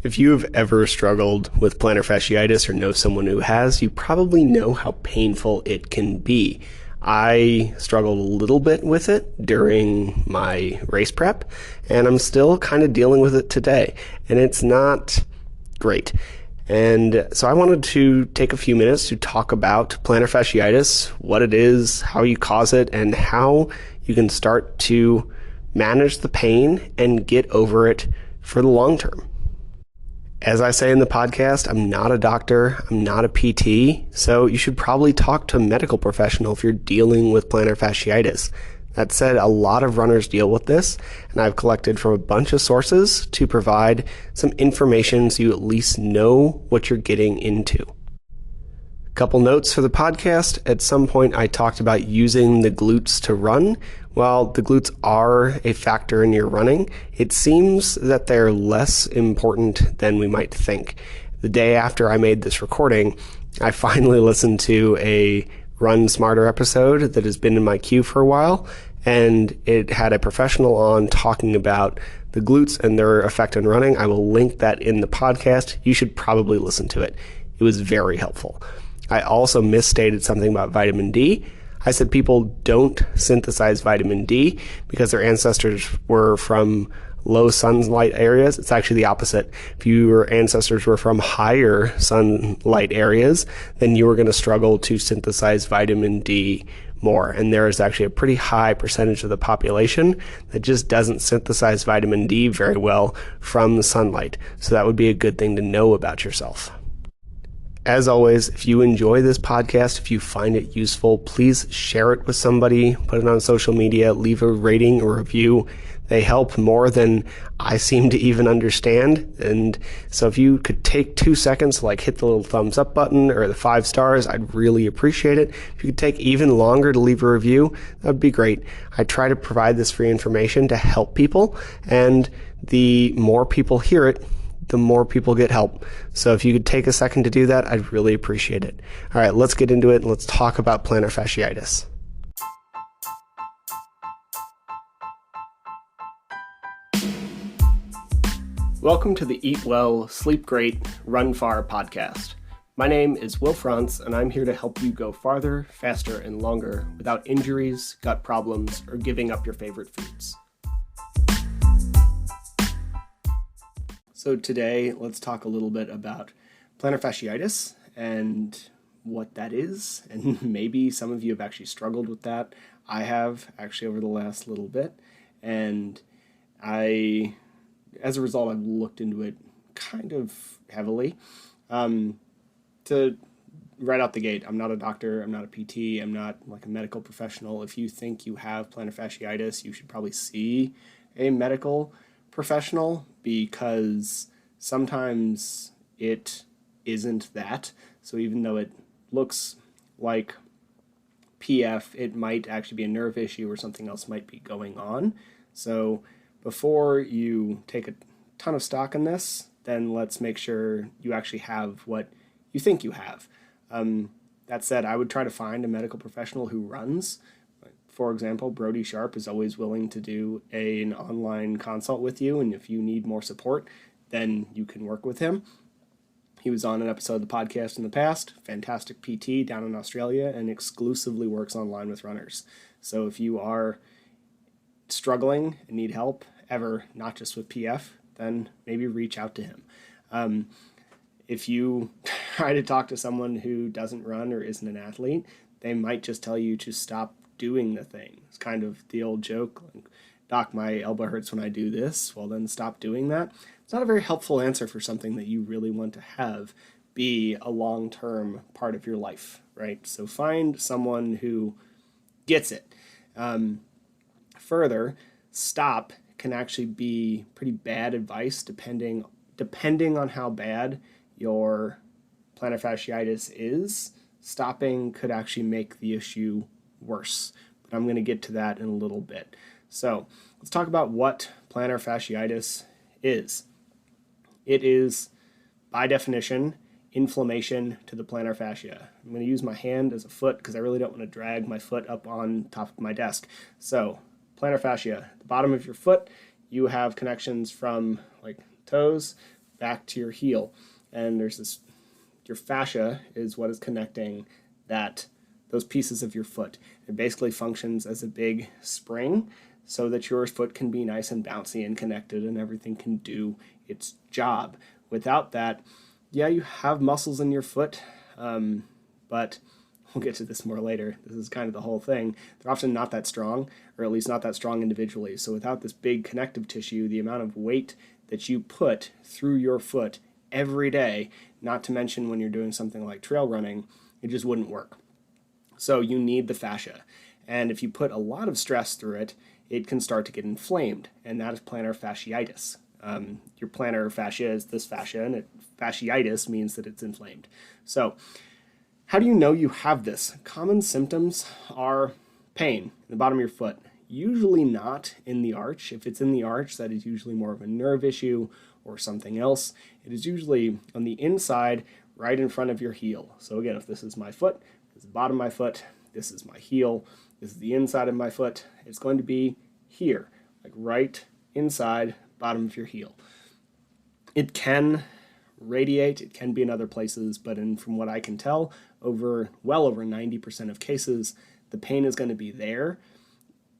If you've ever struggled with plantar fasciitis or know someone who has, you probably know how painful it can be. I struggled a little bit with it during my race prep, and I'm still kind of dealing with it today, and it's not great. And so I wanted to take a few minutes to talk about plantar fasciitis, what it is, how you cause it, and how you can start to manage the pain and get over it for the long term. As I say in the podcast, I'm not a doctor, I'm not a PT, so you should probably talk to a medical professional if you're dealing with plantar fasciitis. That said, a lot of runners deal with this, and I've collected from a bunch of sources to provide some information so you at least know what you're getting into. Couple notes for the podcast. At some point, I talked about using the glutes to run. While the glutes are a factor in your running, it seems that they're less important than we might think. The day after I made this recording, I finally listened to a Run Smarter episode that has been in my queue for a while, and it had a professional on talking about the glutes and their effect on running. I will link that in the podcast. You should probably listen to it. It was very helpful. I also misstated something about vitamin D. I said people don't synthesize vitamin D because their ancestors were from low sunlight areas. It's actually the opposite. If your ancestors were from higher sunlight areas, then you were going to struggle to synthesize vitamin D more. And there is actually a pretty high percentage of the population that just doesn't synthesize vitamin D very well from the sunlight. So that would be a good thing to know about yourself. As always, if you enjoy this podcast, if you find it useful, please share it with somebody, put it on social media, leave a rating or review. They help more than I seem to even understand. And so if you could take 2 seconds, like hit the little thumbs up button or the 5 stars, I'd really appreciate it. If you could take even longer to leave a review, that would be great. I try to provide this free information to help people, and the more people hear it, the more people get help. So if you could take a second to do that, I'd really appreciate it. All right, let's get into it. Let's talk about plantar fasciitis. Welcome to the Eat Well, Sleep Great, Run Far podcast. My name is Will Frantz, and I'm here to help you go farther, faster, and longer without injuries, gut problems, or giving up your favorite foods. So today, let's talk a little bit about plantar fasciitis and what that is, and maybe some of you have actually struggled with that. I have actually over the last little bit, and as a result, I've looked into it kind of heavily. To right out the gate, I'm not a doctor, I'm not a PT, I'm not like a medical professional. If you think you have plantar fasciitis, you should probably see a medical professional, because sometimes it isn't that. So even though it looks like PF, it might actually be a nerve issue or something else might be going on. So before you take a ton of stock in this, then let's make sure you actually have what you think you have. That said, I would try to find a medical professional who runs. For example, Brody Sharp is always willing to do an online consult with you, and if you need more support, then you can work with him. He was on an episode of the podcast in the past, fantastic PT down in Australia, and exclusively works online with runners. So if you are struggling and need help ever, not just with PF, then maybe reach out to him. If you try to talk to someone who doesn't run or isn't an athlete, they might just tell you to stop doing the thing. It's kind of the old joke, like, Doc, my elbow hurts when I do this. Well, then stop doing that. It's not a very helpful answer for something that you really want to have be a long-term part of your life, right? So find someone who gets it. Further, stop can actually be pretty bad advice depending on how bad your plantar fasciitis is. Stopping could actually make the issue worse, but I'm going to get to that in a little bit. So let's talk about what plantar fasciitis is. It is, by definition, inflammation to the plantar fascia. I'm going to use my hand as a foot because I really don't want to drag my foot up on top of my desk. So plantar fascia, the bottom of your foot, you have connections from like toes back to your heel, and there's this, your fascia is what is connecting those pieces of your foot. It basically functions as a big spring so that your foot can be nice and bouncy and connected and everything can do its job. Without that, yeah, you have muscles in your foot, but we'll get to this more later. This is kind of the whole thing. They're often not that strong, or at least not that strong individually. So without this big connective tissue, the amount of weight that you put through your foot every day, not to mention when you're doing something like trail running, it just wouldn't work. So you need the fascia. And if you put a lot of stress through it, it can start to get inflamed, and that is plantar fasciitis. Your plantar fascia is this fascia, and fasciitis means that it's inflamed. So how do you know you have this? Common symptoms are pain in the bottom of your foot, usually not in the arch. If it's in the arch, that is usually more of a nerve issue or something else. It is usually on the inside, right in front of your heel. So again, if this is my foot, this is the bottom of my foot, this is my heel, this is the inside of my foot, it's going to be here, like right inside, bottom of your heel. It can radiate, it can be in other places, but from what I can tell, well over 90% of cases, the pain is going to be there.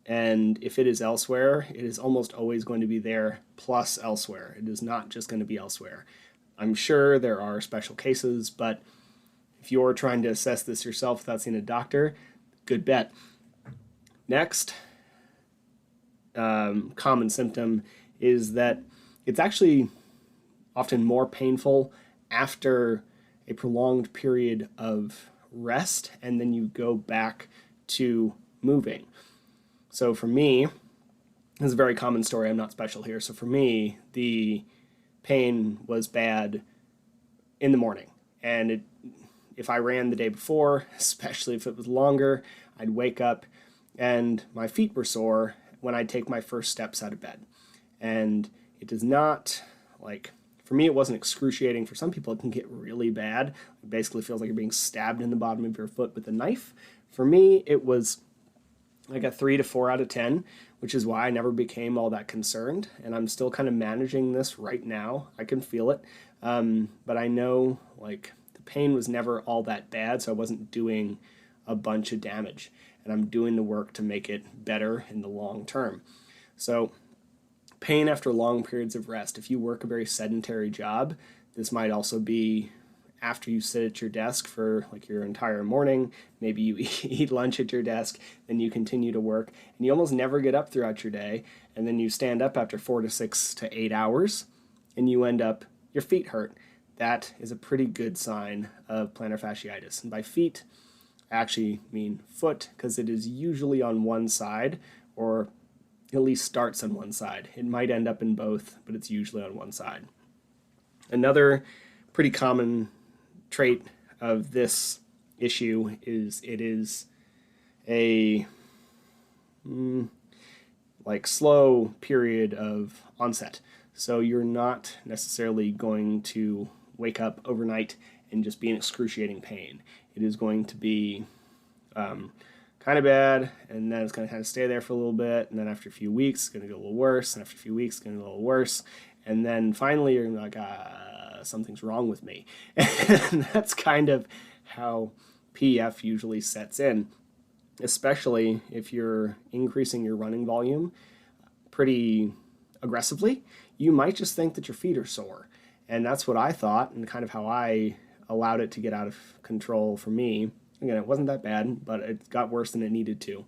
And if it is elsewhere, it is almost always going to be there plus elsewhere. It is not just going to be elsewhere. I'm sure there are special cases, but if you're trying to assess this yourself without seeing a doctor, good bet. Next common symptom is that it's actually often more painful after a prolonged period of rest, and then you go back to moving. So for me, this is a very common story, I'm not special here. So for me, the pain was bad in the morning, and if I ran the day before, especially if it was longer, I'd wake up and my feet were sore when I'd take my first steps out of bed. And it does not, for me, it wasn't excruciating. For some people, it can get really bad. It basically feels like you're being stabbed in the bottom of your foot with a knife. For me, it was like a 3 to 4 out of 10, which is why I never became all that concerned. And I'm still kind of managing this right now. I can feel it. But I know, the pain was never all that bad, so I wasn't doing a bunch of damage. And I'm doing the work to make it better in the long term. So pain after long periods of rest. If you work a very sedentary job, this might also be after you sit at your desk for your entire morning. Maybe you eat lunch at your desk, then you continue to work, and you almost never get up throughout your day, and then you stand up after 4 to 6 to 8 hours, and you end up, your feet hurt. That is a pretty good sign of plantar fasciitis. And by feet, I actually mean foot, because it is usually on one side, or at least starts on one side. It might end up in both, but it's usually on one side. Another pretty common trait of this issue is it is a slow period of onset. So you're not necessarily going to wake up overnight and just be in excruciating pain. It is going to be kind of bad, and then it's going to kind of stay there for a little bit, and then after a few weeks, it's going to get a little worse, and after a few weeks, it's going to get a little worse, and then finally, you're going to be like, something's wrong with me. And that's kind of how PF usually sets in, especially if you're increasing your running volume pretty aggressively. You might just think that your feet are sore, and that's what I thought, and kind of how I allowed it to get out of control for me. Again, it wasn't that bad, but it got worse than it needed to.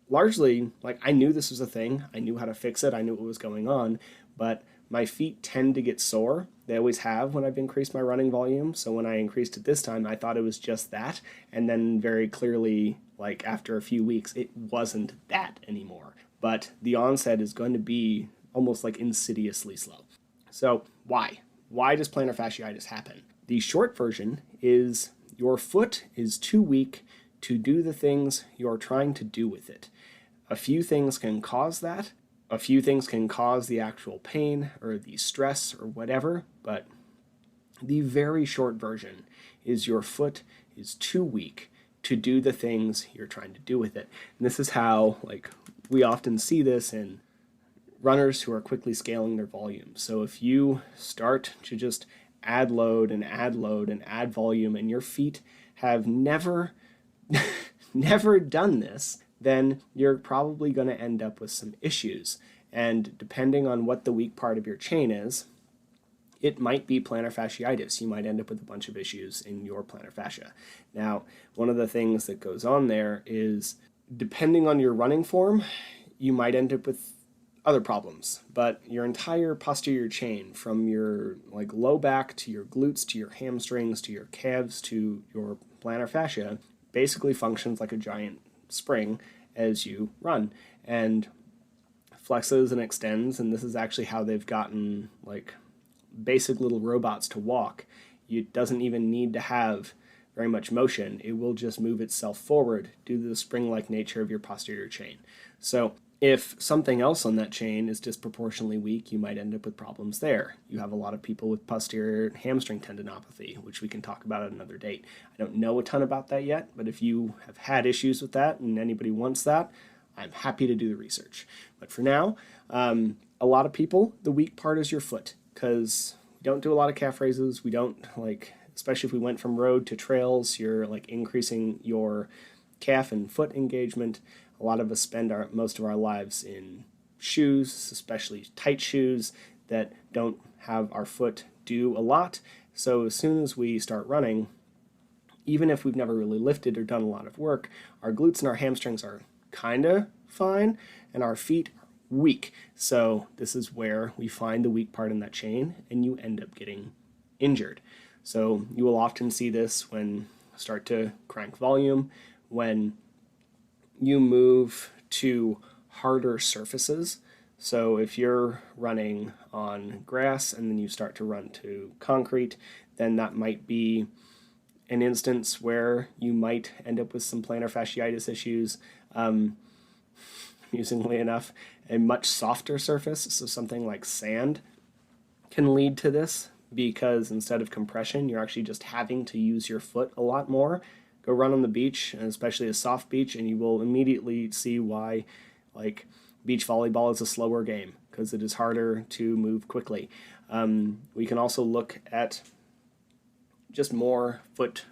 Largely, I knew this was a thing. I knew how to fix it. I knew what was going on, but my feet tend to get sore. They always have when I've increased my running volume. So when I increased it this time, I thought it was just that. And then very clearly, after a few weeks, it wasn't that anymore. But the onset is going to be almost insidiously slow. So why? Why does plantar fasciitis happen? The short version is your foot is too weak to do the things you're trying to do with it. A few things can cause that. A few things can cause the actual pain or the stress or whatever, but the very short version is your foot is too weak to do the things you're trying to do with it. And this is how, we often see this in runners who are quickly scaling their volume. So if you start to just add load and add load and add volume, and your feet have never never done this, then you're probably going to end up with some issues. And depending on what the weak part of your chain is, it might be plantar fasciitis. You might end up with a bunch of issues in your plantar fascia. Now, one of the things that goes on there is, depending on your running form, you might end up with other problems, but your entire posterior chain, from your low back to your glutes to your hamstrings to your calves to your plantar fascia, basically functions like a giant spring as you run and flexes and extends. And this is actually how they've gotten basic little robots to walk. It doesn't even need to have very much motion. It will just move itself forward due to the spring-like nature of your posterior chain. So if something else on that chain is disproportionately weak, you might end up with problems there. You have a lot of people with posterior hamstring tendinopathy, which we can talk about at another date. I don't know a ton about that yet, but if you have had issues with that and anybody wants that, I'm happy to do the research. But for now, a lot of people, the weak part is your foot, because we don't do a lot of calf raises. We don't, especially if we went from road to trails, you're increasing your calf and foot engagement. A lot of us spend most of our lives in shoes, especially tight shoes that don't have our foot do a lot. So as soon as we start running, even if we've never really lifted or done a lot of work, our glutes and our hamstrings are kind of fine, and our feet are weak. So this is where we find the weak part in that chain, and you end up getting injured. So you will often see this when you start to crank volume, when you move to harder surfaces. So if you're running on grass and then you start to run to concrete, then that might be an instance where you might end up with some plantar fasciitis issues. Amusingly enough, a much softer surface, so something like sand, can lead to this, because instead of compression, you're actually just having to use your foot a lot more. Go run on the beach, and especially a soft beach, and you will immediately see why beach volleyball is a slower game, because it is harder to move quickly. We can also look at just more foot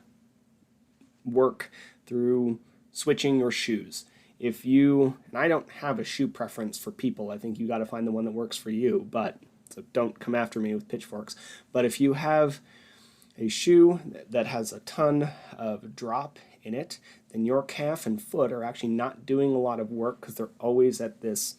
work through switching your shoes. If you, and I don't have a shoe preference for people, I think you got to find the one that works for you, but so don't come after me with pitchforks. But if you have a shoe that has a ton of drop in it, then your calf and foot are actually not doing a lot of work, because they're always at this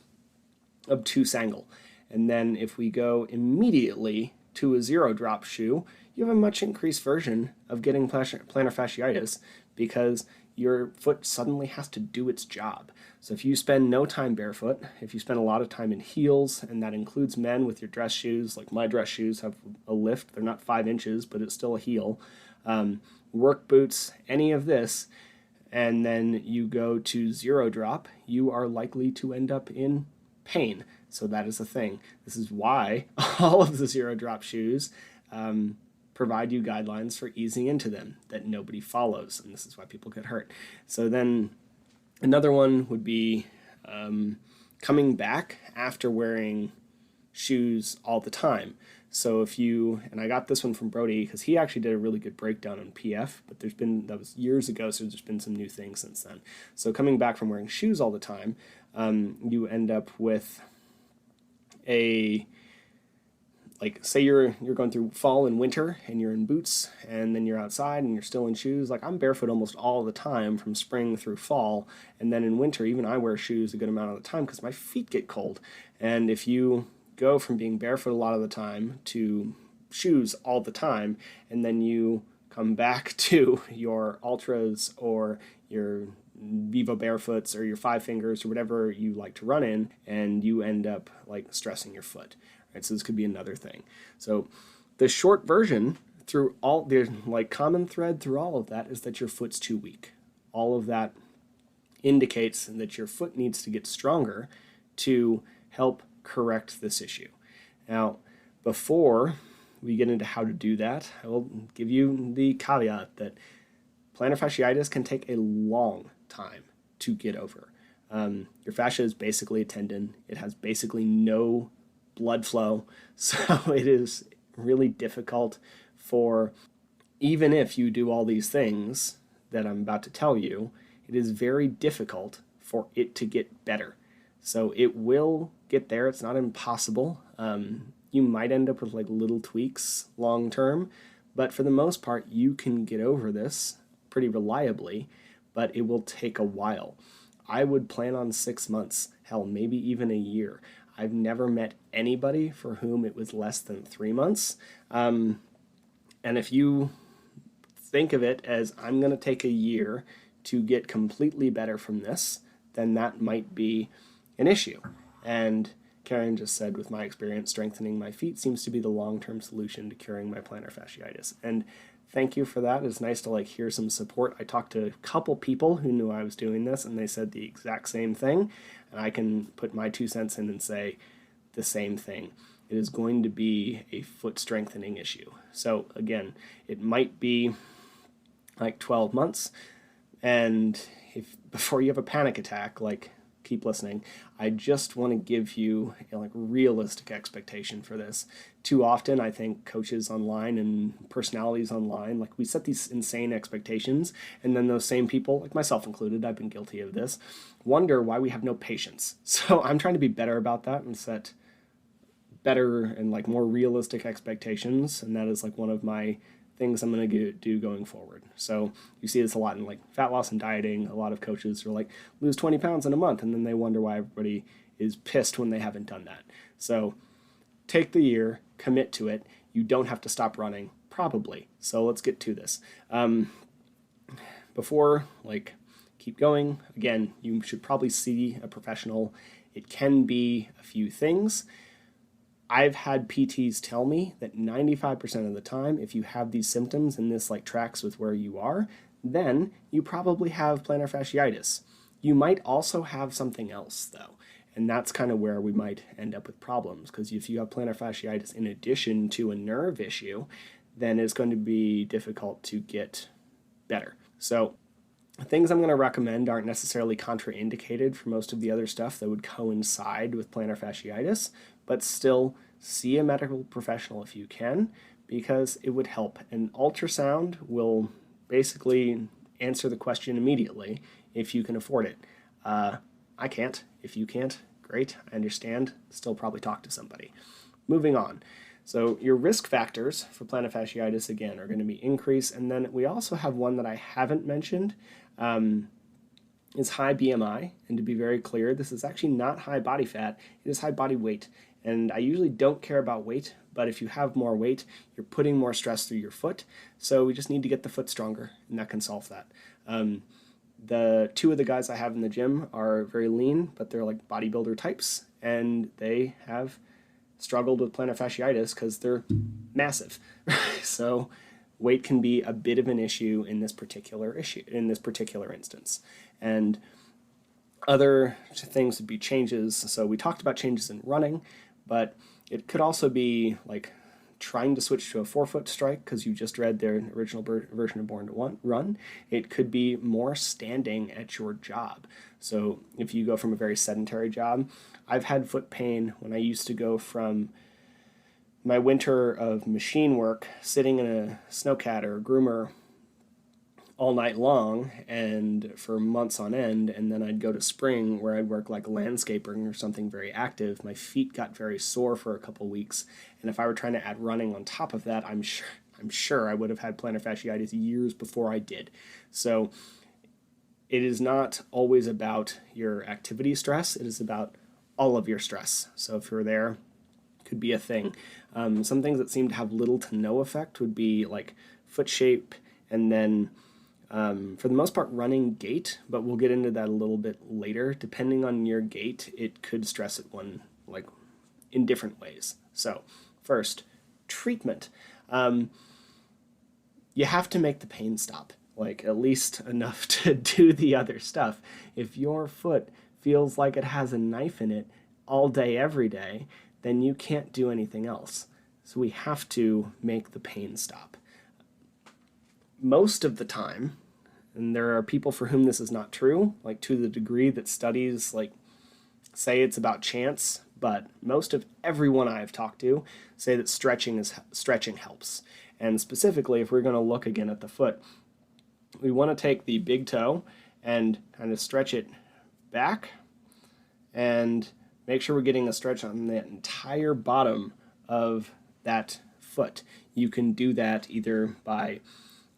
obtuse angle. And then if we go immediately to a zero drop shoe, you have a much increased version of getting plantar fasciitis, because your foot suddenly has to do its job. So if you spend no time barefoot, if you spend a lot of time in heels, and that includes men with your dress shoes, like my dress shoes have a lift, they're not 5 inches, but it's still a heel, work boots, any of this, and then you go to zero drop, you are likely to end up in pain. So that is the thing. This is why all of the zero drop shoes provide you guidelines for easing into them that nobody follows, and this is why people get hurt. So then another one would be coming back after wearing shoes all the time. So if you, and I got this one from Brody because he actually did a really good breakdown on PF, but that was years ago, so there's been some new things since then. So coming back from wearing shoes all the time, you end up with say you're going through fall and winter and you're in boots, and then you're outside and you're still in shoes. I'm barefoot almost all the time from spring through fall, and then in winter even I wear shoes a good amount of the time because my feet get cold. And if you go from being barefoot a lot of the time to shoes all the time, and then you come back to your Ultras or your Vivo Barefoots or your Five Fingers or whatever you like to run in, and you end up stressing your foot. Right, so this could be another thing. So the short version through all the common thread through all of that is that your foot's too weak. All of that indicates that your foot needs to get stronger to help correct this issue. Now, before we get into how to do that, I will give you the caveat that plantar fasciitis can take a long time to get over. Your fascia is basically a tendon. It has basically no blood flow. So it is really difficult for, even if you do all these things that I'm about to tell you, it is very difficult for it to get better. So it will get there. It's not impossible. You might end up with like little tweaks long term, but for the most part, you can get over this pretty reliably, but it will take a while. I would plan on 6 months, hell, maybe even a year. I've never met anybody for whom it was less than 3 months. And if you think of it as I'm going to take a year to get completely better from this, then that might be an issue. And Karen just said, with my experience, strengthening my feet seems to be the long-term solution to curing my plantar fasciitis. And thank you for that. It's nice to like hear some support. I talked to a couple people who knew I was doing this, and they said the exact same thing. And I can put my 2 cents in and say the same thing. It is going to be a foot strengthening issue. So again, it might be like 12 months. And if before you have a panic attack, like, keep listening. I just want to give you a like realistic expectation for this. Too often, I think coaches online and personalities online, like we set these insane expectations, and then those same people, like myself included, I've been guilty of this, wonder why we have no patience. So I'm trying to be better about that and set better and like more realistic expectations, and that is like one of my things I'm going to do going forward. So you see this a lot in like fat loss and dieting. A lot of coaches are like, lose 20 pounds in a month, and then they wonder why everybody is pissed when they haven't done that. So take the year, commit to it. You don't have to stop running, probably. So let's get to this. Before, like, keep going, again, you should probably see a professional. It can be a few things. I've had PTs tell me that 95% of the time, if you have these symptoms and this like tracks with where you are, then you probably have plantar fasciitis. You might also have something else though, and that's kind of where we might end up with problems, because if you have plantar fasciitis in addition to a nerve issue, then it's going to be difficult to get better. So things I'm going to recommend aren't necessarily contraindicated for most of the other stuff that would coincide with plantar fasciitis, but still see a medical professional if you can, because it would help. An ultrasound will basically answer the question immediately if you can afford it. I can't. If you can't, great, I understand. Still probably talk to somebody. Moving on. So your risk factors for plantar fasciitis, again, are going to be increase. And then we also have one that I haven't mentioned, is high BMI. And to be very clear, this is actually not high body fat. It is high body weight. And I usually don't care about weight, but if you have more weight, you're putting more stress through your foot. So we just need to get the foot stronger, and that can solve that. The two of the guys I have in the gym are very lean, but they're like bodybuilder types, and they have struggled with plantar fasciitis because they're massive. So weight can be a bit of an issue in this particular instance. And other things would be changes. So we talked about changes in running, but it could also be like trying to switch to a forefoot strike because you just read their original version of Born to Run. It could be more standing at your job. So if you go from a very sedentary job, I've had foot pain when I used to go from my winter of machine work, sitting in a snowcat or a groomer all night long and for months on end, and then I'd go to spring where I'd work like landscaping or something very active. My feet got very sore for a couple weeks, and if I were trying to add running on top of that, I'm sure I would have had plantar fasciitis years before I did. So it is not always about your activity stress, it is about all of your stress. So if you're there, it could be a thing. Some things that seem to have little to no effect would be like foot shape, and then for the most part, running gait, but we'll get into that a little bit later. Depending on your gait, it could stress it like in different ways. So first, treatment. You have to make the pain stop, like at least enough to do the other stuff. If your foot feels like it has a knife in it all day, every day, then you can't do anything else. So we have to make the pain stop. Most of the time, And there are people for whom this is not true, like to the degree that studies like say it's about chance, but most of everyone I've talked to say that stretching helps. And specifically, if we're going to look again at the foot, we want to take the big toe and kind of stretch it back and make sure we're getting a stretch on the entire bottom of that foot. You can do that either by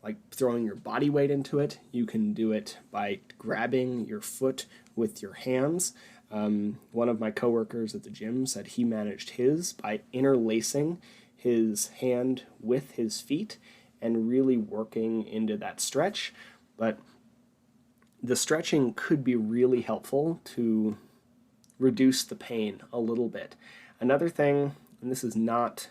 like throwing your body weight into it. You can do it by grabbing your foot with your hands. One of my coworkers at the gym said he managed his by interlacing his hand with his feet and really working into that stretch. But the stretching could be really helpful to reduce the pain a little bit. Another thing, and this is not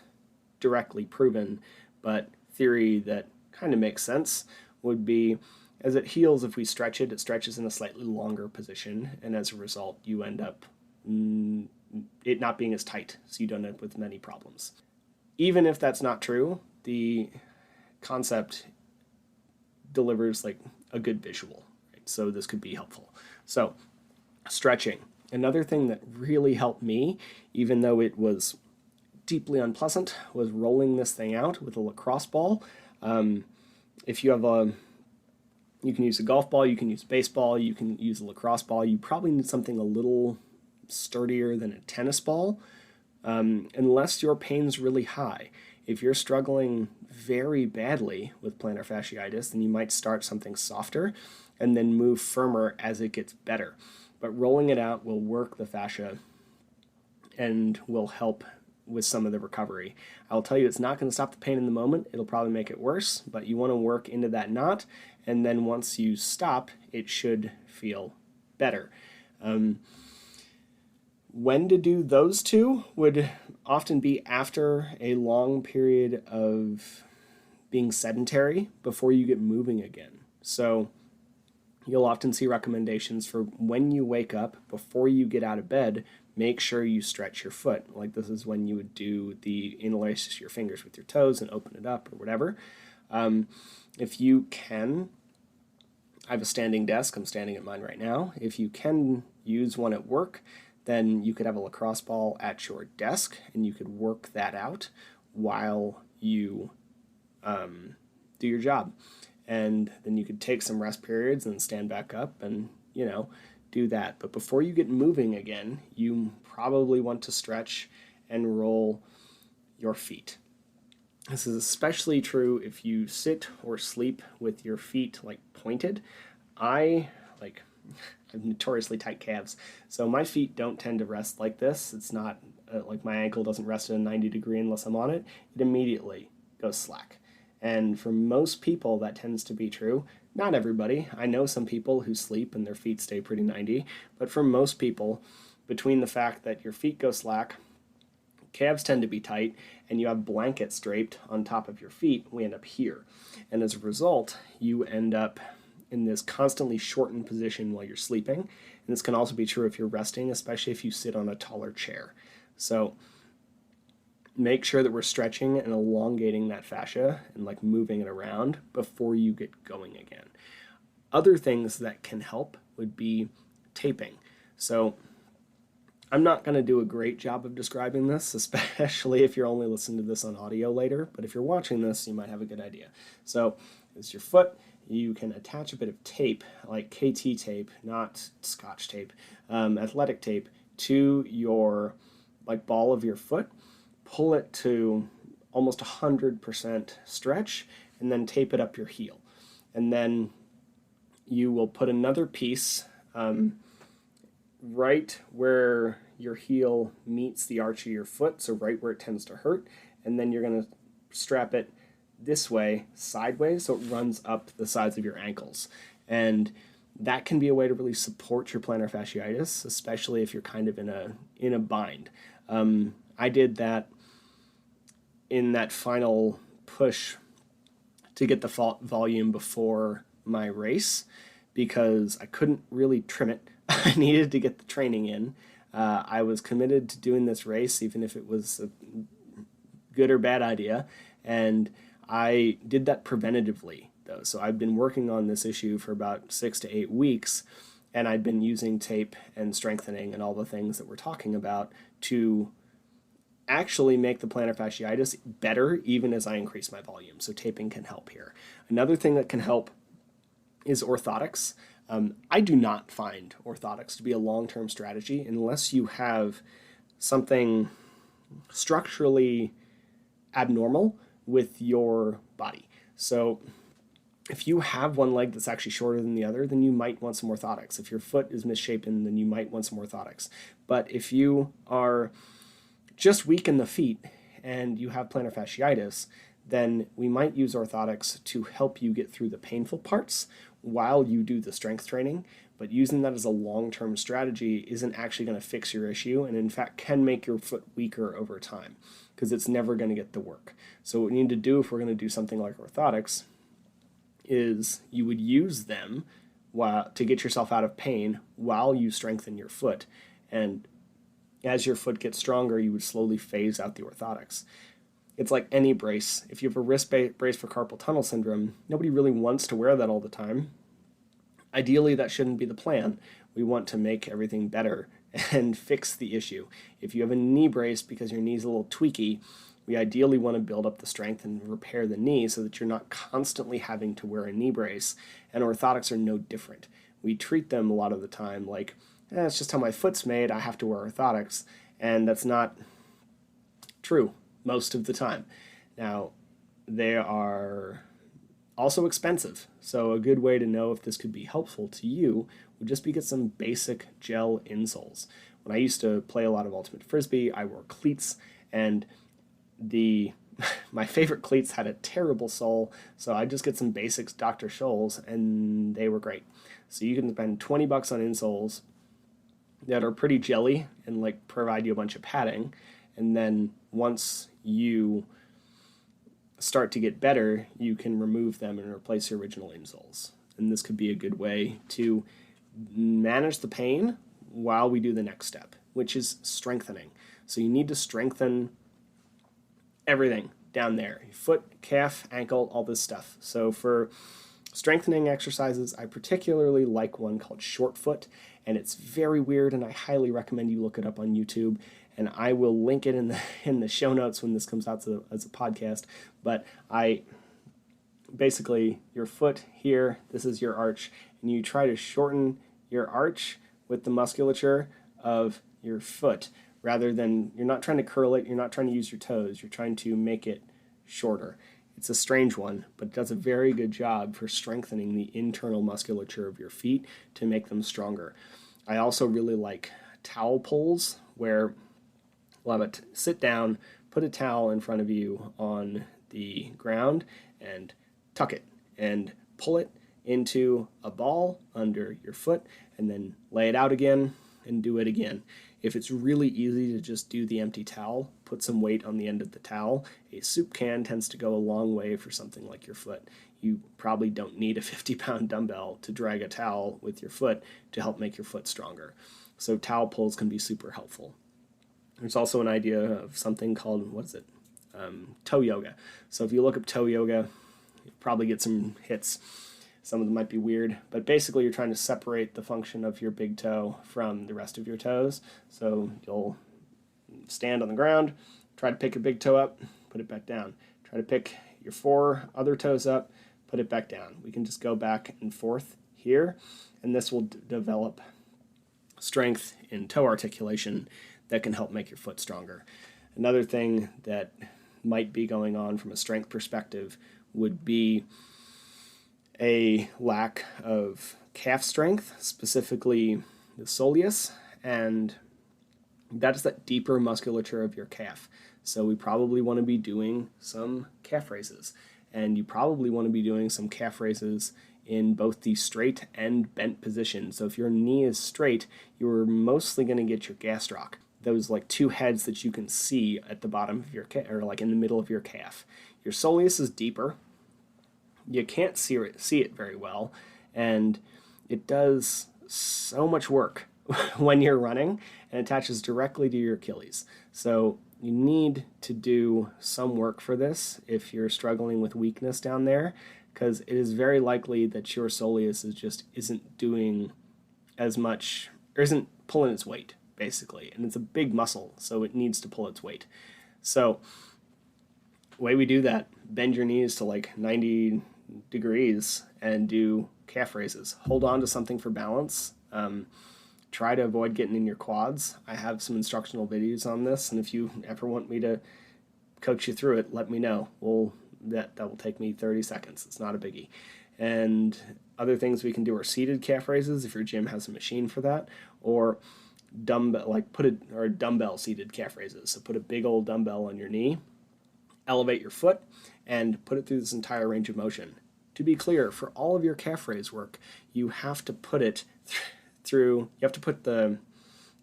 directly proven, but theory that kind of makes sense, would be as it heals, if we stretch it, it stretches in a slightly longer position, and as a result, you end up it not being as tight, so you don't end up with many problems. Even if that's not true, the concept delivers like a good visual, right? So this could be helpful. So stretching. Another thing that really helped me, even though it was deeply unpleasant, was rolling this thing out with a lacrosse ball. If you have you can use a golf ball, you can use a baseball, you can use a lacrosse ball. You probably need something a little sturdier than a tennis ball, unless your pain's really high. If you're struggling very badly with plantar fasciitis, then you might start something softer and then move firmer as it gets better. But rolling it out will work the fascia and will help with some of the recovery. I'll tell you, it's not going to stop the pain in the moment. It'll probably make it worse, but you want to work into that knot, and then once you stop, it should feel better. When to do those two would often be after a long period of being sedentary before you get moving again. So you'll often see recommendations for when you wake up, before you get out of bed, make sure you stretch your foot. Like this is when you would do the interlace your fingers with your toes and open it up or whatever. If you can, I have a standing desk. I'm standing at mine right now. If you can use one at work, then you could have a lacrosse ball at your desk and you could work that out while you do your job. And then you could take some rest periods and stand back up and, do that. But before you get moving again, you probably want to stretch and roll your feet. This is especially true if you sit or sleep with your feet like pointed. I have notoriously tight calves, so my feet don't tend to rest like this. It's not like my ankle doesn't rest at a 90 degree unless I'm on it. It immediately goes slack. And for most people, that tends to be true. Not everybody. I know some people who sleep and their feet stay pretty 90, but for most people, between the fact that your feet go slack, calves tend to be tight, and you have blankets draped on top of your feet, we end up here. And as a result, you end up in this constantly shortened position while you're sleeping. And this can also be true if you're resting, especially if you sit on a taller chair. So make sure that we're stretching and elongating that fascia and like moving it around before you get going again. Other things that can help would be taping. So I'm not going to do a great job of describing this, especially if you're only listening to this on audio later, but if you're watching this, you might have a good idea. So it's your foot. You can attach a bit of tape, like KT tape, not Scotch tape, athletic tape, to your like ball of your foot. Pull it to almost 100% stretch, and then tape it up your heel. And then you will put another piece right where your heel meets the arch of your foot, so right where it tends to hurt, and then you're going to strap it this way, sideways, so it runs up the sides of your ankles. And that can be a way to really support your plantar fasciitis, especially if you're kind of in a bind. I did that in that final push to get the volume before my race because I couldn't really trim it. I needed to get the training in. I was committed to doing this race, even if it was a good or bad idea, and I did that preventatively though. So I've been working on this issue for about 6 to 8 weeks, and I've been using tape and strengthening and all the things that we're talking about to actually make the plantar fasciitis better even as I increase my volume. So taping can help here. Another thing that can help is orthotics. I do not find orthotics to be a long-term strategy unless you have something structurally abnormal with your body. So if you have one leg that's actually shorter than the other, then you might want some orthotics. If your foot is misshapen, then you might want some orthotics. But if you are just weak in the feet and you have plantar fasciitis, then we might use orthotics to help you get through the painful parts while you do the strength training. But using that as a long-term strategy isn't actually going to fix your issue, and in fact can make your foot weaker over time because it's never going to get the work. So what we need to do if we're going to do something like orthotics is you would use them to get yourself out of pain while you strengthen your foot. And as your foot gets stronger, you would slowly phase out the orthotics. It's like any brace. If you have a wrist brace for carpal tunnel syndrome, nobody really wants to wear that all the time. Ideally, that shouldn't be the plan. We want to make everything better and fix the issue. If you have a knee brace because your knee's a little tweaky, we ideally want to build up the strength and repair the knee so that you're not constantly having to wear a knee brace. And orthotics are no different. We treat them a lot of the time like, it's just how my foot's made, I have to wear orthotics. And that's not true most of the time. Now, they are also expensive. So a good way to know if this could be helpful to you would just be get some basic gel insoles. When I used to play a lot of ultimate frisbee, I wore cleats, and my favorite cleats had a terrible sole, so I just get some basics Dr. Scholl's, and they were great. So you can spend $20 on insoles that are pretty jelly and like provide you a bunch of padding, and then once you start to get better, you can remove them and replace your original insoles. And this could be a good way to manage the pain while we do the next step, which is strengthening. So you need to strengthen everything down there, foot, calf, ankle, all this stuff. So for strengthening exercises, I particularly like one called short foot, and it's very weird, and I highly recommend you look it up on YouTube, and I will link it in the show notes when this comes out as a podcast. But basically, your foot here, this is your arch, and you try to shorten your arch with the musculature of your foot, rather than, you're not trying to curl it, you're not trying to use your toes, you're trying to make it shorter. It's a strange one, but it does a very good job for strengthening the internal musculature of your feet to make them stronger. I also really like towel pulls, where we'll have sit down, put a towel in front of you on the ground, and tuck it, and pull it into a ball under your foot, and then lay it out again, and do it again. If it's really easy to just do the empty towel, put some weight on the end of the towel. A soup can tends to go a long way for something like your foot. You probably don't need a 50-pound dumbbell to drag a towel with your foot to help make your foot stronger. So towel pulls can be super helpful. There's also an idea of something called, toe yoga. So if you look up toe yoga, you'll probably get some hits. Some of them might be weird, but basically you're trying to separate the function of your big toe from the rest of your toes. So you'll stand on the ground, try to pick your big toe up, put it back down. Try to pick your 4 other toes up, put it back down. We can just go back and forth here, and this will develop strength in toe articulation that can help make your foot stronger. Another thing that might be going on from a strength perspective would be a lack of calf strength, specifically the soleus, and that is that deeper musculature of your calf. So we probably want to be doing some calf raises, and you probably want to be doing some calf raises in both the straight and bent position. So if your knee is straight, you're mostly going to get your gastroc, those like 2 heads that you can see at the bottom of your calf, or like in the middle of your calf. Your soleus is deeper. You can't see it very well, and it does so much work when you're running, and attaches directly to your Achilles. So you need to do some work for this if you're struggling with weakness down there, because it is very likely that your soleus isn't doing as much, or isn't pulling its weight, basically. And it's a big muscle, so it needs to pull its weight. So the way we do that, bend your knees to like 90 degrees and do calf raises. Hold on to something for balance. Try to avoid getting in your quads. I have some instructional videos on this, and if you ever want me to coach you through it, let me know. That will take me 30 seconds. It's not a biggie. And other things we can do are seated calf raises if your gym has a machine for that, or dumbbell seated calf raises. So put a big old dumbbell on your knee, elevate your foot, and put it through this entire range of motion. To be clear, for all of your calf raise work, you have to put it through, you have to put the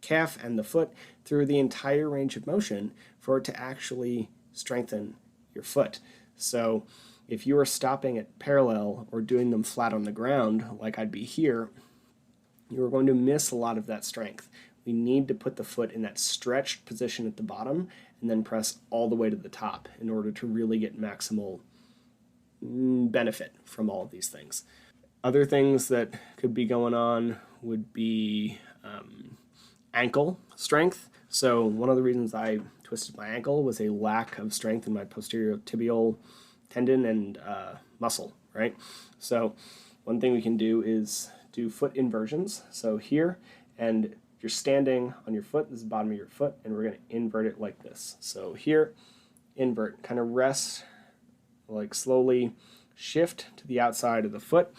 calf and the foot through the entire range of motion for it to actually strengthen your foot. So if you are stopping at parallel or doing them flat on the ground, like I'd be here, you're going to miss a lot of that strength. We need to put the foot in that stretched position at the bottom and then press all the way to the top in order to really get maximal benefit from all of these things. Other things that could be going on would be ankle strength. So one of the reasons I twisted my ankle was a lack of strength in my posterior tibial tendon and muscle, right? So one thing we can do is do foot inversions. So here, and you're standing on your foot, this is the bottom of your foot, and we're going to invert it like this. So here, invert, kind of rest, like slowly shift to the outside of the foot.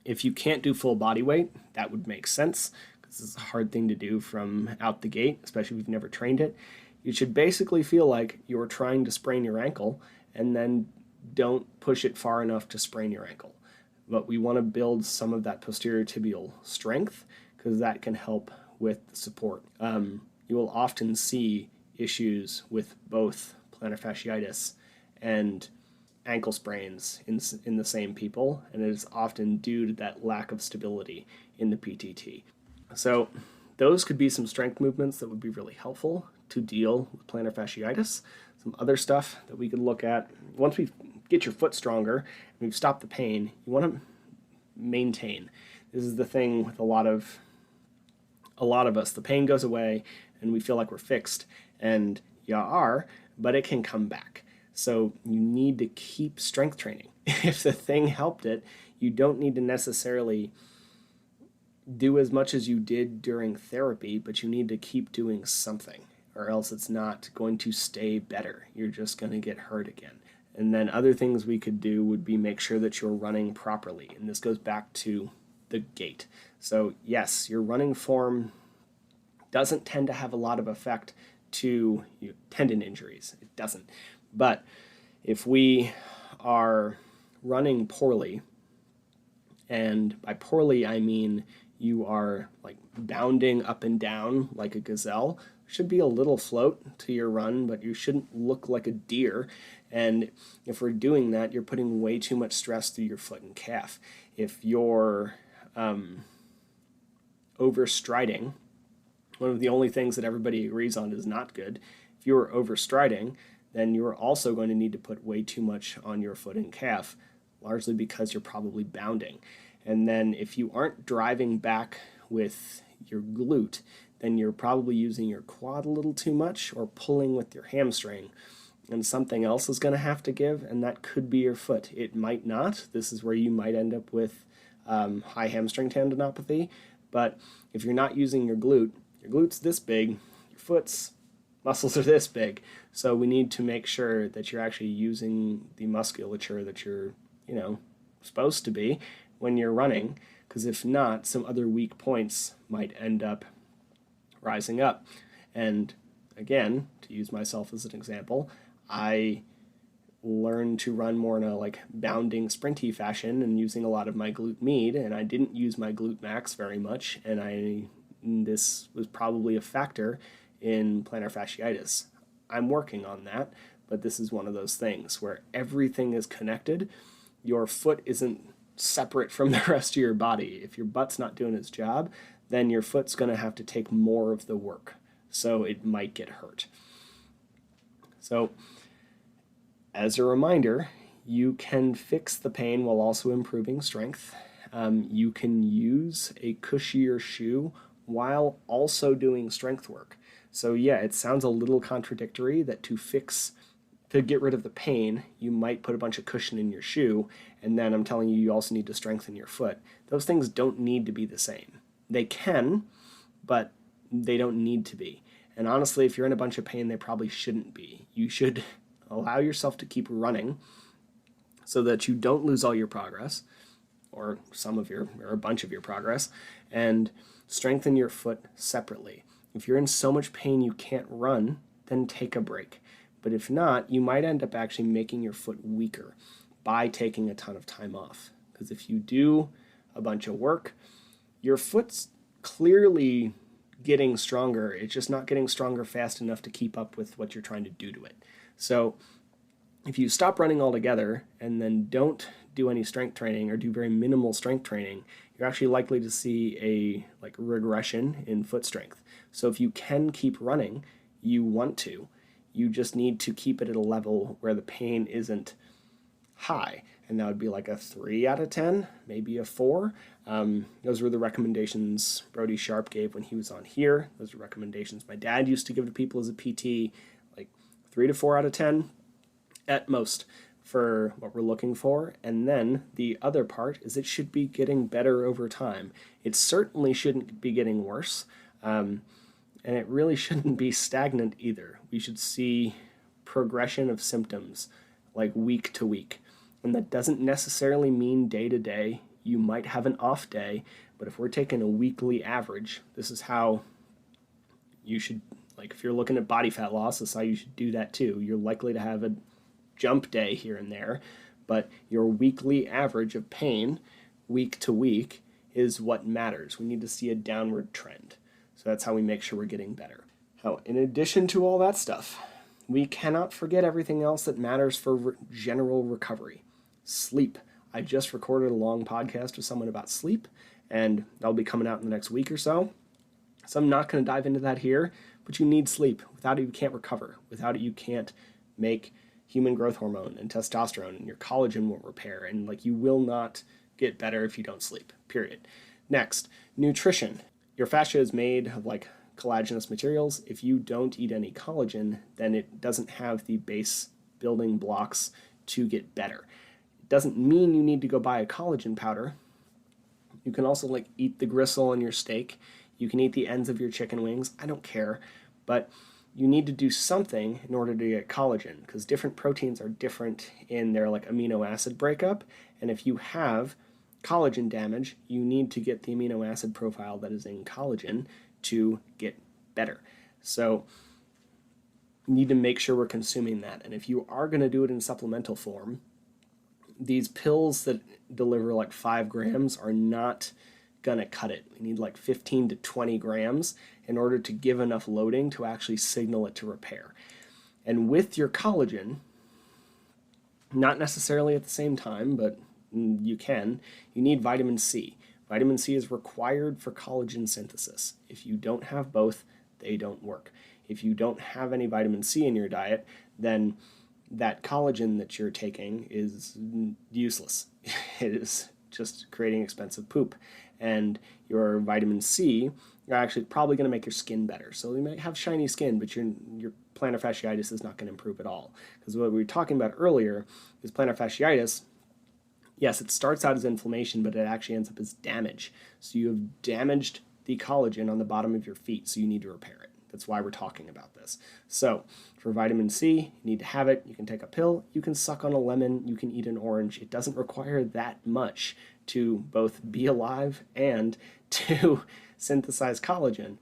If you can't do full body weight, that would make sense, because this is a hard thing to do from out the gate, especially if you've never trained it. You should basically feel like you're trying to sprain your ankle, and then don't push it far enough to sprain your ankle. But we want to build some of that posterior tibial strength, because that can help with the support. You will often see issues with both plantar fasciitis and ankle sprains in the same people, and it is often due to that lack of stability in the PTT. So those could be some strength movements that would be really helpful to deal with plantar fasciitis. Some other stuff that we could look at, once we get your foot stronger and we've stopped the pain, you want to maintain. This is the thing with a lot of us. The pain goes away and we feel like we're fixed, and you are, but it can come back. So you need to keep strength training. If the thing helped it, you don't need to necessarily do as much as you did during therapy, but you need to keep doing something, or else it's not going to stay better. You're just going to get hurt again. And then other things we could do would be make sure that you're running properly. And this goes back to the gait. So yes, your running form doesn't tend to have a lot of effect to tendon injuries. It doesn't. But if we are running poorly, and by poorly I mean you are like bounding up and down like a gazelle, there should be a little float to your run, but you shouldn't look like a deer. And if we're doing that, you're putting way too much stress through your foot and calf. If you're overstriding, one of the only things that everybody agrees on is not good. If you're overstriding, then you're also going to need to put way too much on your foot and calf, largely because you're probably bounding. And then if you aren't driving back with your glute, then you're probably using your quad a little too much or pulling with your hamstring. And something else is going to have to give, and that could be your foot. It might not. This is where you might end up with high hamstring tendinopathy. But if you're not using your glute's this big, your foot's muscles are this big. So we need to make sure that you're actually using the musculature that you're, supposed to be when you're running, because if not, some other weak points might end up rising up. And again, to use myself as an example, I learned to run more in a bounding sprinty fashion and using a lot of my glute med, and I didn't use my glute max very much, and this was probably a factor in plantar fasciitis. I'm working on that, but this is one of those things where everything is connected. Your foot isn't separate from the rest of your body. If your butt's not doing its job, then your foot's going to have to take more of the work, so it might get hurt. So, as a reminder, you can fix the pain while also improving strength. You can use a cushier shoe while also doing strength work. So yeah, it sounds a little contradictory that to get rid of the pain, you might put a bunch of cushion in your shoe, and then I'm telling you, you also need to strengthen your foot. Those things don't need to be the same. They can, but they don't need to be. And honestly, if you're in a bunch of pain, they probably shouldn't be. You should allow yourself to keep running so that you don't lose all your progress, or a bunch of your progress, and strengthen your foot separately. If you're in so much pain you can't run, then take a break. But if not, you might end up actually making your foot weaker by taking a ton of time off. Because if you do a bunch of work, your foot's clearly getting stronger. It's just not getting stronger fast enough to keep up with what you're trying to do to it. So if you stop running altogether and then don't do any strength training or do very minimal strength training, you're actually likely to see a regression in foot strength. So if you can keep running, you want to. You just need to keep it at a level where the pain isn't high. And that would be like a 3 out of 10, maybe a 4. Those were the recommendations Brody Sharp gave when he was on here. Those are recommendations my dad used to give to people as a PT, like 3 to 4 out of 10 at most for what we're looking for. And then the other part is it should be getting better over time. It certainly shouldn't be getting worse. And it really shouldn't be stagnant either. We should see progression of symptoms like week to week. And that doesn't necessarily mean day to day. You might have an off day, but if we're taking a weekly average, this is how you should, if you're looking at body fat loss, this is how you should do that too. You're likely to have a jump day here and there, but your weekly average of pain week to week is what matters. We need to see a downward trend. So that's how we make sure we're getting better. Now, in addition to all that stuff, we cannot forget everything else that matters for general recovery. Sleep. I just recorded a long podcast with someone about sleep, and that'll be coming out in the next week or so. So I'm not going to dive into that here, but you need sleep. Without it, you can't recover. Without it, you can't make human growth hormone and testosterone, and your collagen won't repair, and you will not get better if you don't sleep, period. Next, nutrition. Your fascia is made of collagenous materials. If you don't eat any collagen, then it doesn't have the base building blocks to get better. It doesn't mean you need to go buy a collagen powder. You can also eat the gristle on your steak. You can eat the ends of your chicken wings. I don't care, but you need to do something in order to get collagen, because different proteins are different in their amino acid breakup. And if you have collagen damage, you need to get the amino acid profile that is in collagen to get better. So you need to make sure we're consuming that. And if you are going to do it in supplemental form, these pills that deliver 5 grams are not going to cut it. We need 15 to 20 grams in order to give enough loading to actually signal it to repair. And with your collagen, not necessarily at the same time, but you need vitamin C. Vitamin C is required for collagen synthesis. If you don't have both, they don't work. If you don't have any vitamin C in your diet, then that collagen that you're taking is useless. It is just creating expensive poop. And your vitamin C, you're actually probably going to make your skin better. So you might have shiny skin, but your plantar fasciitis is not going to improve at all. Because what we were talking about earlier is plantar fasciitis. Yes, it starts out as inflammation, but it actually ends up as damage. So you have damaged the collagen on the bottom of your feet, so you need to repair it. That's why we're talking about this. So for vitamin C, you need to have it. You can take a pill, you can suck on a lemon, you can eat an orange. It doesn't require that much to both be alive and to synthesize collagen.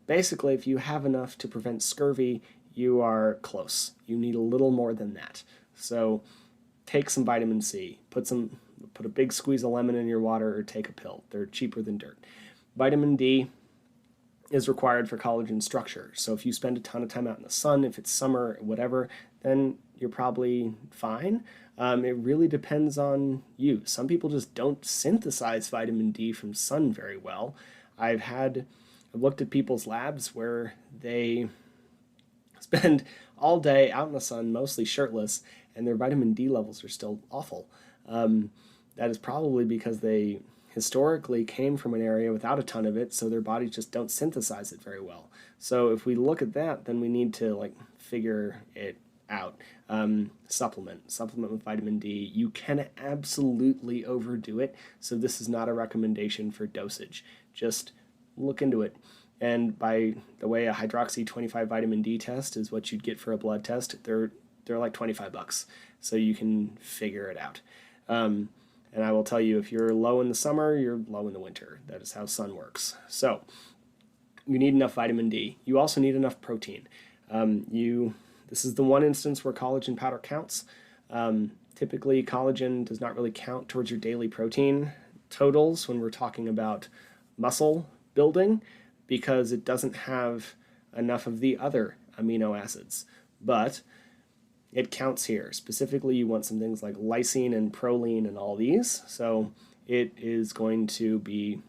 Basically, if you have enough to prevent scurvy, you are close. You need a little more than that. So take some vitamin C, put a big squeeze of lemon in your water, or take a pill. They're cheaper than dirt. Vitamin D is required for collagen structure. So if you spend a ton of time out in the sun, if it's summer, whatever, then you're probably fine. It really depends on you. Some people just don't synthesize vitamin D from sun very well. I've looked at people's labs where they spend all day out in the sun, mostly shirtless, and their vitamin D levels are still awful. That is probably because they historically came from an area without a ton of it, so their bodies just don't synthesize it very well. So if we look at that, then we need to like figure it out. Supplement with vitamin D. You can absolutely overdo it, so this is not a recommendation for dosage. Just look into it. And by the way, a hydroxy 25 vitamin D test is what you'd get for a blood test. They're like $25, so you can figure it out. And I will tell you, if you're low in the summer, you're low in the winter. That is how sun works. So you need enough vitamin D. You also need enough protein. This is the one instance where collagen powder counts. Typically, collagen does not really count towards your daily protein totals when we're talking about muscle building because it doesn't have enough of the other amino acids. But it counts here. Specifically, you want some things like lysine and proline and all these. So it is going to be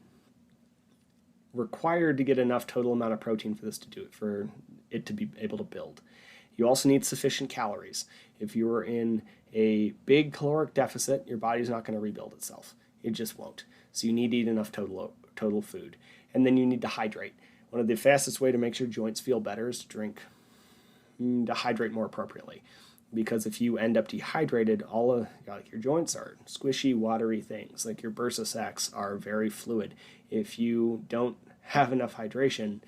required to get enough total amount of protein for this to do it, for it to be able to build. You also need sufficient calories. If you're in a big caloric deficit, your body's not going to rebuild itself. It just won't. So you need to eat enough total food. And then you need to hydrate. One of the fastest way to make sure joints feel better is to hydrate more appropriately. Because if you end up dehydrated, all of like your joints are squishy, watery things. Like your bursa sacs are very fluid. If you don't have enough hydration,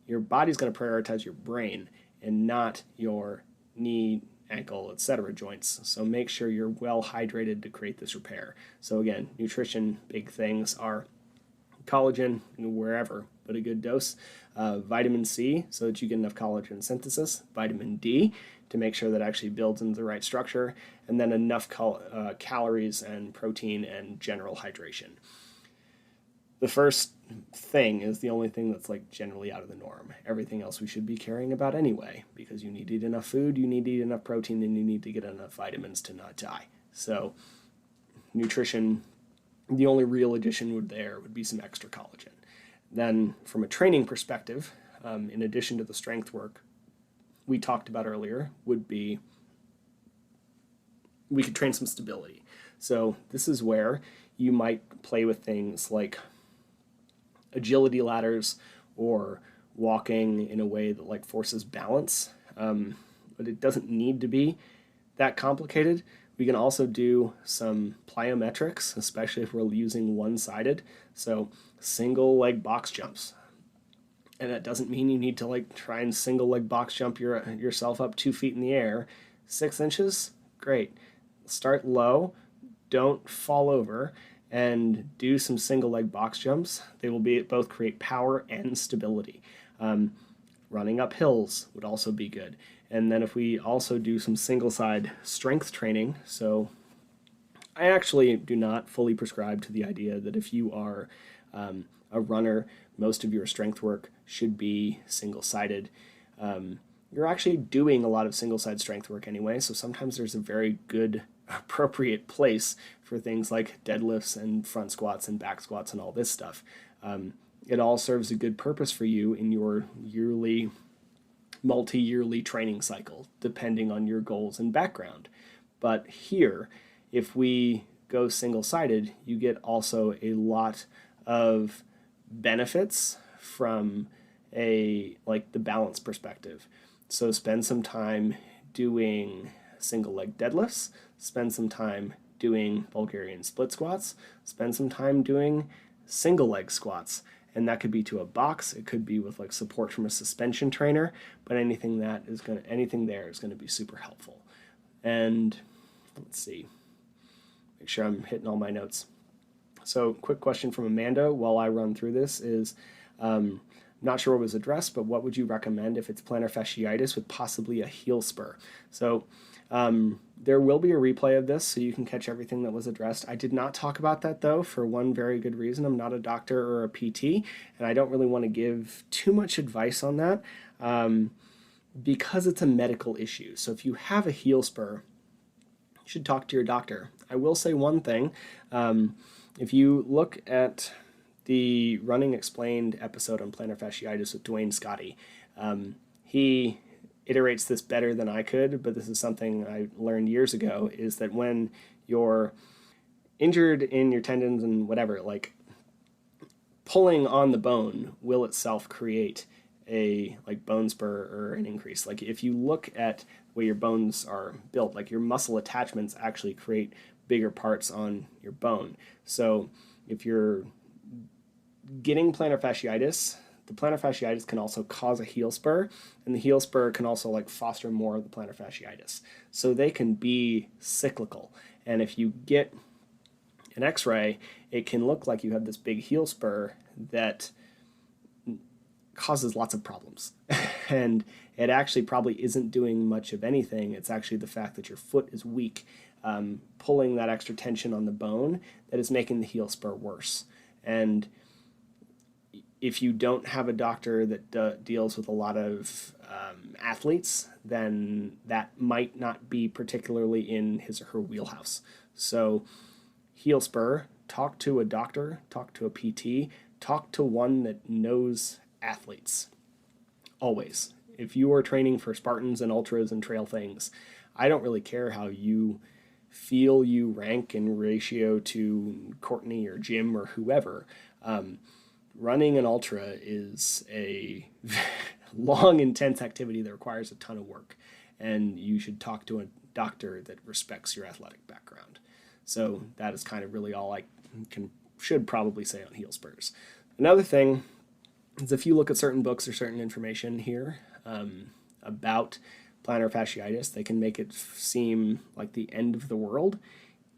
your body's going to prioritize your brain and not your knee, ankle, etc. joints. So make sure you're well hydrated to create this repair. So again, nutrition, big things are collagen wherever, but a good dose. Vitamin C, so that you get enough collagen synthesis. Vitamin D, to make sure that it actually builds into the right structure. And then enough calories and protein and general hydration. The first thing is the only thing that's like generally out of the norm. Everything else we should be caring about anyway, because you need to eat enough food, you need to eat enough protein, and you need to get enough vitamins to not die. So nutrition, the only real addition would be some extra collagen. Then from a training perspective, in addition to the strength work we talked about earlier, would be we could train some stability. So this is where you might play with things like agility ladders or walking in a way that like forces balance, but it doesn't need to be that complicated. We can also do some plyometrics, especially if we're using one-sided, so single leg box jumps. And that doesn't mean you need to like try and single leg box jump yourself up 2 feet in the air. 6 inches, great. Start low, don't fall over, and do some single leg box jumps. They will both create power and stability. Running up hills would also be good. And then if we also do some single side strength training, so I actually do not fully prescribe to the idea that if you are a runner, most of your strength work should be single-sided. You're actually doing a lot of single-side strength work anyway, so sometimes there's a very good, appropriate place for things like deadlifts and front squats and back squats and all this stuff. It all serves a good purpose for you in your yearly, multi-yearly training cycle, depending on your goals and background. But here, if we go single-sided, you get also a lot of benefits from the balance perspective. So spend some time doing single leg deadlifts, spend some time doing Bulgarian split squats, spend some time doing single leg squats. And that could be to a box, it could be with like support from a suspension trainer, but anything there is going to be super helpful. And let's see, make sure I'm hitting all my notes. So quick question from Amanda while I run through this is, not sure what was addressed, but what would you recommend if it's plantar fasciitis with possibly a heel spur? So there will be a replay of this so you can catch everything that was addressed. I did not talk about that though for one very good reason. I'm not a doctor or a PT, and I don't really want to give too much advice on that because it's a medical issue. So if you have a heel spur, you should talk to your doctor. I will say one thing. If you look at the Running Explained episode on plantar fasciitis with Dwayne Scotty, he iterates this better than I could, but this is something I learned years ago, is that when you're injured in your tendons and whatever, like pulling on the bone will itself create a like bone spur or an increase. Like if you look at the way your bones are built, like your muscle attachments actually create bigger parts on your bone. So if you're getting plantar fasciitis, the plantar fasciitis can also cause a heel spur, and the heel spur can also like foster more of the plantar fasciitis. So they can be cyclical. And if you get an x-ray, it can look like you have this big heel spur that causes lots of problems. And it actually probably isn't doing much of anything. It's actually the fact that your foot is weak, pulling that extra tension on the bone that is making the heel spur worse. And if you don't have a doctor that deals with a lot of athletes, then that might not be particularly in his or her wheelhouse. So heel spur, talk to a doctor, talk to a PT, talk to one that knows athletes. Always. If you are training for Spartans and ultras and trail things, I don't really care how you feel you rank in ratio to Courtney or Jim or whoever. Running an ultra is a long, intense activity that requires a ton of work, and you should talk to a doctor that respects your athletic background. So that is kind of really all I should probably say on heel spurs. Another thing is if you look at certain books or certain information here about plantar fasciitis, they can make it seem like the end of the world,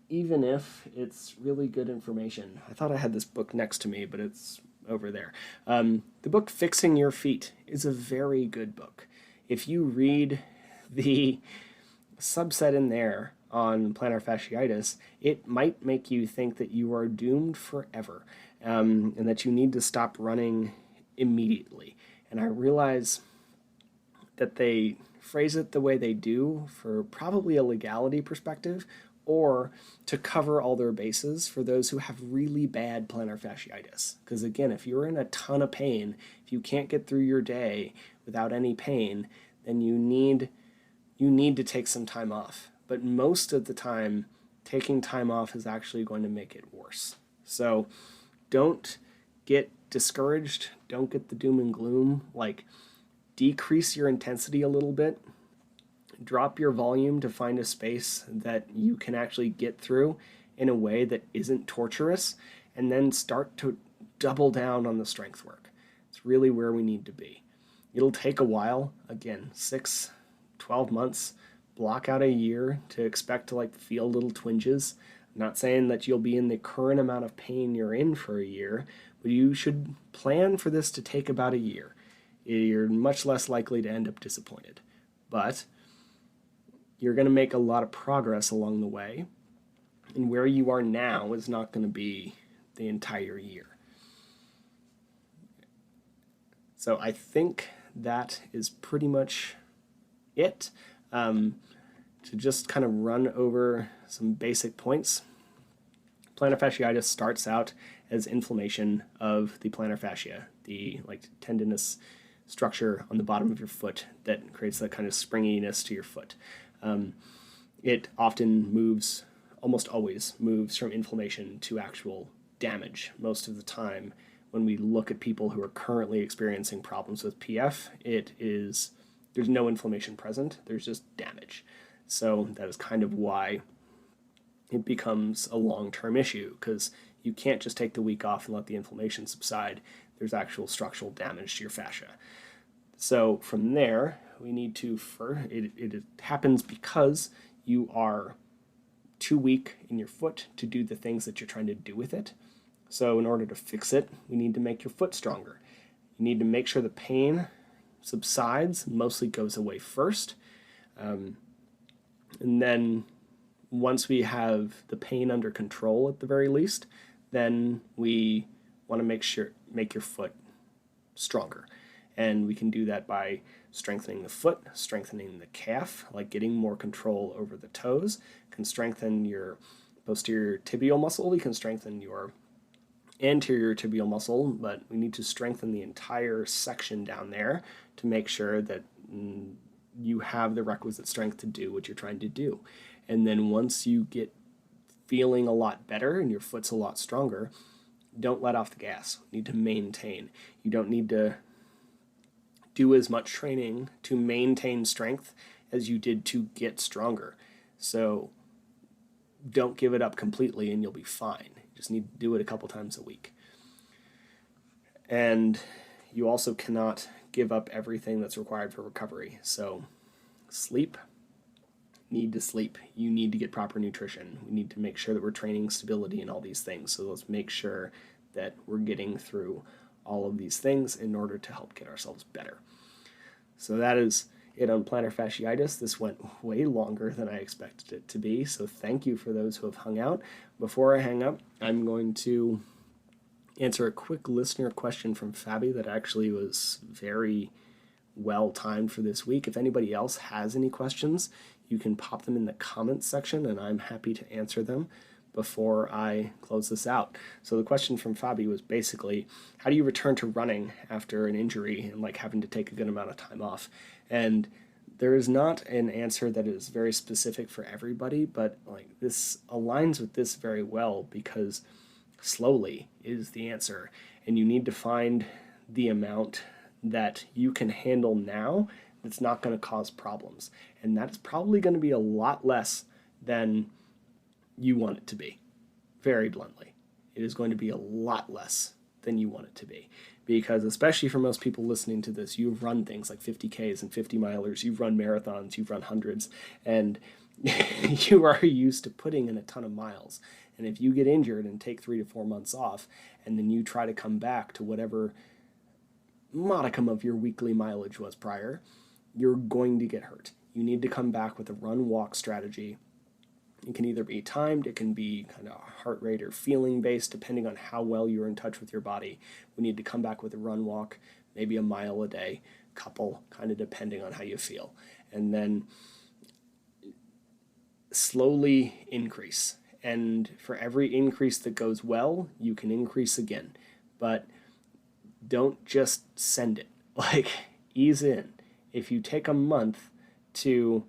even if it's really good information. I thought I had this book next to me, but it's over there. The book Fixing Your Feet is a very good book. If you read the subset in there on plantar fasciitis, it might make you think that you are doomed forever, and that you need to stop running immediately. And I realize that they phrase it the way they do for probably a legality perspective, or to cover all their bases for those who have really bad plantar fasciitis. Because again, if you're in a ton of pain, if you can't get through your day without any pain, then you need to take some time off. But most of the time, taking time off is actually going to make it worse. So don't get discouraged. Don't get the doom and gloom. Like, decrease your intensity a little bit. Drop your volume to find a space that you can actually get through in a way that isn't torturous, and then start to double down on the strength work. It's really where we need to be. It'll take a while, again, 6, 12 months, block out a year to expect to like feel little twinges. I'm not saying that you'll be in the current amount of pain you're in for a year, but you should plan for this to take about a year. You're much less likely to end up disappointed. But you're going to make a lot of progress along the way, and where you are now is not going to be the entire year. So I think that is pretty much it. To just kind of run over some basic points, plantar fasciitis starts out as inflammation of the plantar fascia, the like tendinous structure on the bottom of your foot that creates that kind of springiness to your foot. It often moves, almost always moves from inflammation to actual damage. Most of the time, when we look at people who are currently experiencing problems with PF, there's no inflammation present, there's just damage. So that is kind of why it becomes a long-term issue, because you can't just take the week off and let the inflammation subside. There's actual structural damage to your fascia. So from there, we need to, it happens because you are too weak in your foot to do the things that you're trying to do with it. So in order to fix it, we need to make your foot stronger. You need to make sure the pain subsides, mostly goes away first. And then once we have the pain under control at the very least, then we want to make your foot stronger. And we can do that by strengthening the foot, strengthening the calf, like getting more control over the toes, can strengthen your posterior tibial muscle, we can strengthen your anterior tibial muscle, but we need to strengthen the entire section down there to make sure that you have the requisite strength to do what you're trying to do. And then once you get feeling a lot better and your foot's a lot stronger, don't let off the gas. You need to maintain. You don't need to do as much training to maintain strength as you did to get stronger. So don't give it up completely and you'll be fine. You just need to do it a couple times a week. And you also cannot give up everything that's required for recovery. So sleep, need to sleep. You need to get proper nutrition. We need to make sure that we're training stability and all these things. So let's make sure that we're getting through all of these things in order to help get ourselves better. So that is it on plantar fasciitis. This went way longer than I expected it to be, so thank you for those who have hung out. Before I hang up, I'm going to answer a quick listener question from Fabi that actually was very well timed for this week. If anybody else has any questions, you can pop them in the comments section and I'm happy to answer them before I close this out. So the question from Fabi was basically, how do you return to running after an injury and like having to take a good amount of time off? And there is not an answer that is very specific for everybody, but like this aligns with this very well because slowly is the answer. And you need to find the amount that you can handle now that's not going to cause problems. And that's probably going to be a lot less than you want it to be. Very bluntly, it is going to be a lot less than you want it to be. Because especially for most people listening to this, you've run things like 50Ks and 50 milers, you've run marathons, you've run hundreds, and you are used to putting in a ton of miles. And if you get injured and take 3 to 4 months off, and then you try to come back to whatever modicum of your weekly mileage was prior, you're going to get hurt. You need to come back with a run-walk strategy. It can either be timed, it can be kind of heart rate or feeling based, depending on how well you're in touch with your body. We need to come back with a run-walk, maybe a mile a day, couple, kind of depending on how you feel. And then slowly increase. And for every increase that goes well, you can increase again. But don't just send it. Like, ease in. If you take a month to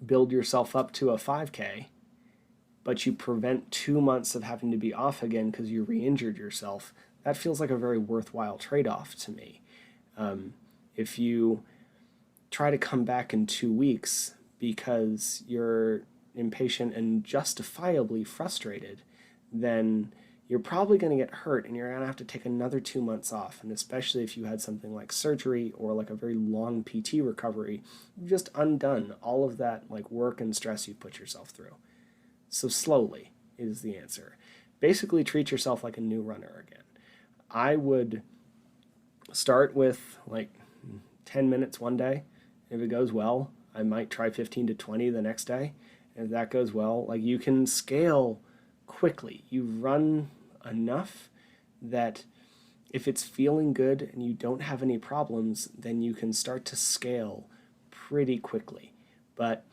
build yourself up to a 5K, but you prevent 2 months of having to be off again because you re-injured yourself, that feels like a very worthwhile trade-off to me. If you try to come back in 2 weeks because you're impatient and justifiably frustrated, then you're probably going to get hurt and you're going to have to take another 2 months off. And especially if you had something like surgery or like a very long PT recovery, you've just undone all of that like work and stress you put yourself through. So slowly is the answer. Basically treat yourself like a new runner again. I would start with like 10 minutes one day. If it goes well, I might try 15 to 20 the next day. And if that goes well, like you can scale quickly. You run enough that if it's feeling good and you don't have any problems, then you can start to scale pretty quickly. But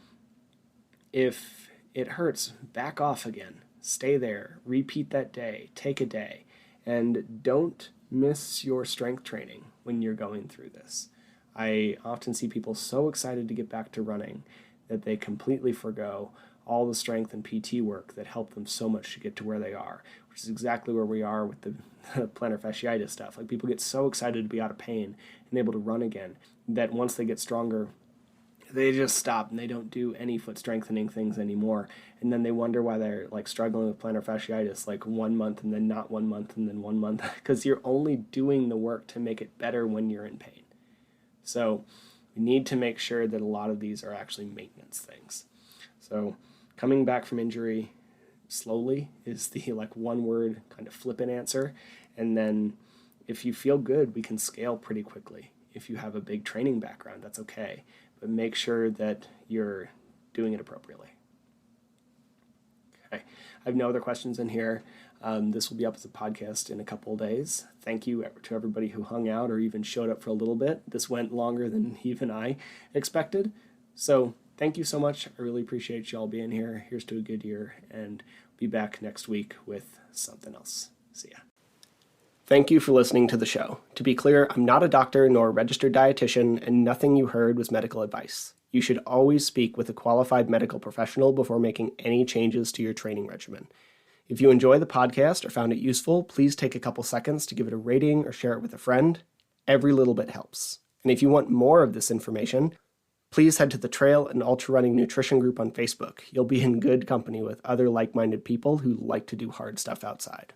if it hurts, back off again. Stay there. Repeat that day. Take a day. And don't miss your strength training when you're going through this. I often see people so excited to get back to running that they completely forgo all the strength and PT work that helped them so much to get to where they are, which is exactly where we are with the plantar fasciitis stuff. Like people get so excited to be out of pain and able to run again that once they get stronger, they just stop and they don't do any foot strengthening things anymore. And then they wonder why they're like struggling with plantar fasciitis like 1 month and then not 1 month and then 1 month, because you're only doing the work to make it better when you're in pain. So we need to make sure that a lot of these are actually maintenance things. So coming back from injury slowly is the like one word kind of flippant answer. And then if you feel good, we can scale pretty quickly. If you have a big training background, that's okay. But make sure that you're doing it appropriately. Okay, I have no other questions in here. This will be up as a podcast in a couple of days. Thank you to everybody who hung out or even showed up for a little bit. This went longer than even I expected. So thank you so much. I really appreciate y'all being here. Here's to a good year, and be back next week with something else. See ya. Thank you for listening to the show. To be clear, I'm not a doctor nor a registered dietitian, and nothing you heard was medical advice. You should always speak with a qualified medical professional before making any changes to your training regimen. If you enjoy the podcast or found it useful, please take a couple seconds to give it a rating or share it with a friend. Every little bit helps. And if you want more of this information, please head to the Trail and Ultra Running Nutrition group on Facebook. You'll be in good company with other like-minded people who like to do hard stuff outside.